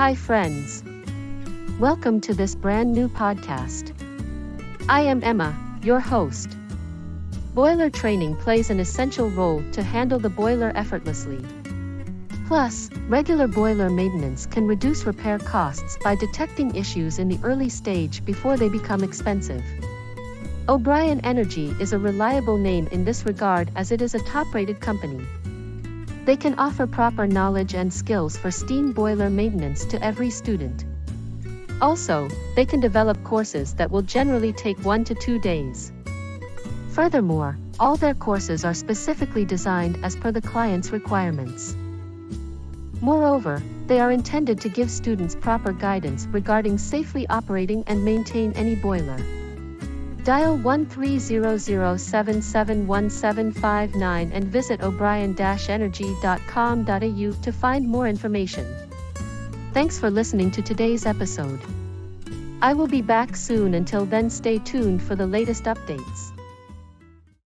Hi friends. Welcome to this brand new podcast. I am Emma, your host. Boiler training plays an essential role to handle the boiler effortlessly. Plus, regular boiler maintenance can reduce repair costs by detecting issues in the early stage before they become expensive. O'Brien Energy is a reliable name in this regard as it is a top-rated company. They can offer proper knowledge and skills for steam boiler maintenance to every student. Also, they can develop courses that will generally take 1 to 2 days. Furthermore, all their courses are specifically designed as per the client's requirements. Moreover, they are intended to give students proper guidance regarding safely operating and maintain any boiler. Dial 1300771759 and visit o'brien-energy.com.au to find more information. Thanks for listening to today's episode. I will be back soon. Until then, stay tuned for the latest updates.